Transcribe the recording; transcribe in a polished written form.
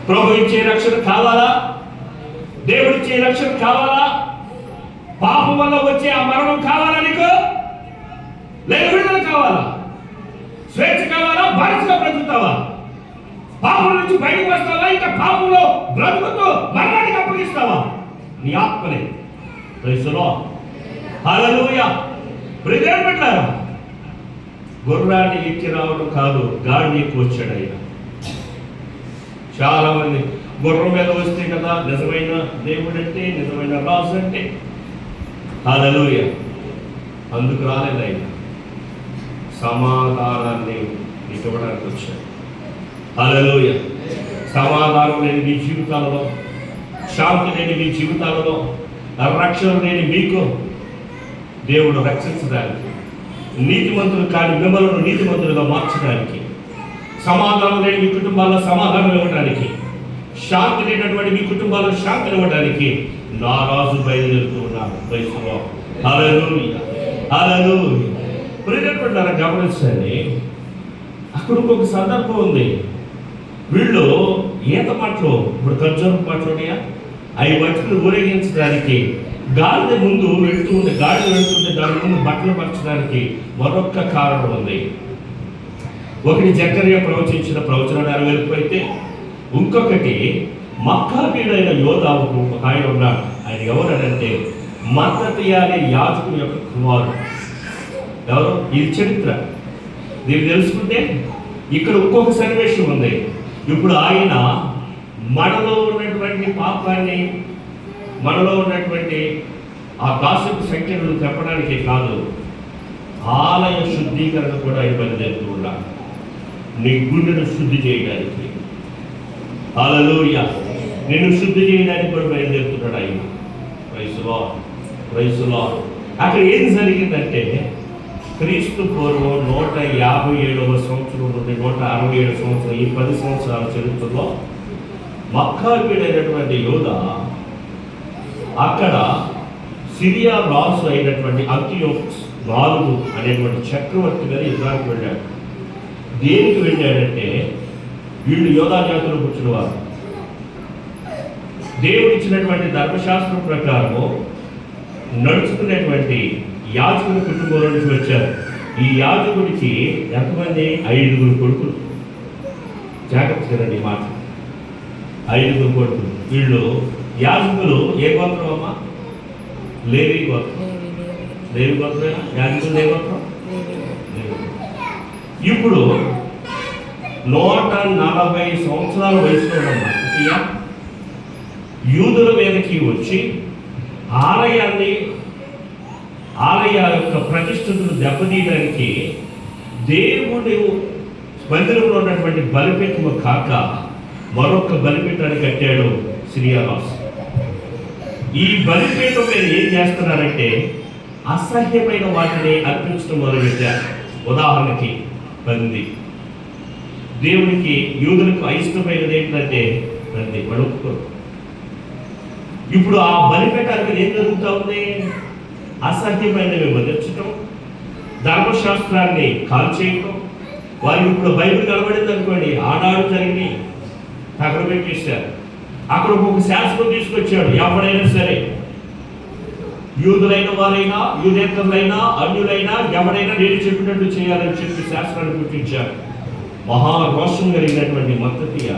ప్రభు ఇచ్చే రక్షణ కావాలా? దేవుడిచ్చే రక్షణ కావాలా? పాపం వల్ల వచ్చే ఆ మరణం కావాలా నీకు? లేక విడుదల కావాలా? స్వేచ్ఛ కావాలా? బానిసగా బ్రతుకుతావా? పాపం నుంచి బయటకు వస్తావా? ఇంకా పాపంలో బ్రతుకుతూ మరణానికి అప్పగిస్తావా నీ ఆత్మని? హల్లెలూయా. ప్రియమైన బిడ్డలారా, గుర్రాన్ని ఎక్కి రావడం కాదు, గాడిని ఎక్కి వచ్చాడు ఆయన. చాలా మంది గుర్రం మీద వస్తే కదా నిజమైన దేవుడు అంటే, నిజమైన రాజు అంటే. హల్లెలూయా. అందుకు రాలేదు ఆయన, సమాధానాన్ని నీకు ఇవ్వడానికి వచ్చాడు. హల్లెలూయా. సమాధానం లేని మీ జీవితాలలో, శాంతి లేని మీ జీవితాలలో, రక్షణ లేని మీకు దేవుడు రక్షించడానికి, నీతిమంతులు కాని మిమ్మల్ని నీతిమంతులుగా మార్చడానికి, సమాధానం లేని మీ కుటుంబాల్లో సమాధానం ఇవ్వడానికి, శాంతి లేనటువంటి మీ కుటుంబాల్లో శాంతిని ఇవ్వడానికి నా రాజు బయలుదేరుతూ ఉన్నాను. హల్లెలూయా. హల్లెలూయా. ప్రియమైన గమనించండి, అక్కడ ఇంకొక సందర్భం ఉంది. వీళ్ళు ఈత మాటలు, ఇప్పుడు ఖర్జూరం మాటలు ఉన్నాయా, అవి బట్టలు ఊరేగించడానికి గాడిద ముందు వెళుతూ ఉంటే, గాడిద వెళుతుంటే దాని ముందు బట్టలు పరచడానికి మరొక కారణం ఉంది. ఒకటి జకర్యా ప్రవచించిన ప్రవచనం నెరవేరిపోయితే, ఇంకొకటి మక్కాబీయుడైన యోదావు ఒక ఆయన ఉన్నాడు. ఆయన ఎవరంటే మత్తతియా అనే యాజకుని యొక్క కుమారుడు. ఎవరు? ఇది చరిత్ర. దీన్ని తెలుసుకుంటే ఇక్కడ ఇంకొక సన్నివేశం ఉంది. ఇప్పుడు ఆయన మనలో ఉన్నటువంటి పాపాన్ని, మనలో ఉన్నటువంటి ఆ దాసుకు సంఖ్యను చెప్పడానికి కాదు, ఆలయ శుద్ధీకరణ కూడా ఆయన బయలుదేరుతూ ఉన్నాడు, నీ గుండెను శుద్ధి చేయడానికి. హల్లెలూయా. నిన్ను శుద్ధి చేయడానికి కూడా బయలుదేరుతున్నాడు ఆయన. Praise Lord. Praise Lord. అక్కడ ఏం జరిగిందంటే, క్రీస్తు పూర్వం 157వ సంవత్సరం నుండి 167 సంవత్సరం, ఈ 10 సంవత్సరాల చరిత్రలో మక్కాబీయుడైనటువంటి యోదా అక్కడ సిరియా రాజు అయినటువంటి అంతియోకస్ IV అనేటువంటి చక్రవర్తి గారి యుద్ధానికి వెళ్ళాడు. దేనికి వెళ్ళాడంటే, వీళ్ళు యోధా జాతులు పుట్టిన వారు. దేవుడు ఇచ్చినటువంటి ధర్మశాస్త్రం ప్రకారము నడుచుకునేటువంటి యాజకుని కుటుంబంలో నుంచి వచ్చారు. ఈ యాజకుడికి ఎంతమంది? 5 కొడుకులు. జాగ్రత్త కదండి ఈ మాట, 5 కొడుకులు. వీళ్ళు యాజకులు ఏ గోత్రం అమ్మా? లేవి గోత్రం. లేవి గోత్రమేనా? యాజకులు ఏ గోత్రం? ఇప్పుడు 140 సంవత్సరాల వయసులో ఉన్న యూదుల మీదకి వచ్చి ఆలయ యొక్క ప్రతిష్టతను దెబ్బతీయడానికి దేవుడు మందిరంలో ఉన్నటువంటి బలిపీఠము కాక మరొక బలిపీఠాన్ని కట్టాడు సిరియా రాజు. ఈ బలిపీఠం మీద ఏం చేస్తున్నారంటే, అసహ్యమైన వాటిని అర్పించడం మొదలుపెట్టారు. ఉదాహరణకి పంది. దేవునికి యూదులకు అయిష్టమైనది ఏంటంటే పంది, ఒప్పుకోరు. ఇప్పుడు ఆ బలిపీఠానికి ఏం జరుగుతూ ఉంది? అసహ్యమైనవి వదిలించడం, ధర్మశాస్త్రాన్ని కాల్చేయటం. వారికి ఇప్పుడు బైబిల్ కనబడింది అనుకోండి, ఆనాడు జరిగి అక్కడ పెట్టేశారు. అక్కడ ఒక శాస్త్రం తీసుకొచ్చాడు. ఎవరైనా సరే, యూదులైన వారైనా, యూదేతరులైనా, అన్యులైనా, ఎవరైనా నేను చెప్పినట్టు చేయాలని చెప్పి శాస్త్రాన్ని పుట్టించారు. మహారోషం కలిగినటువంటి మత్తతియా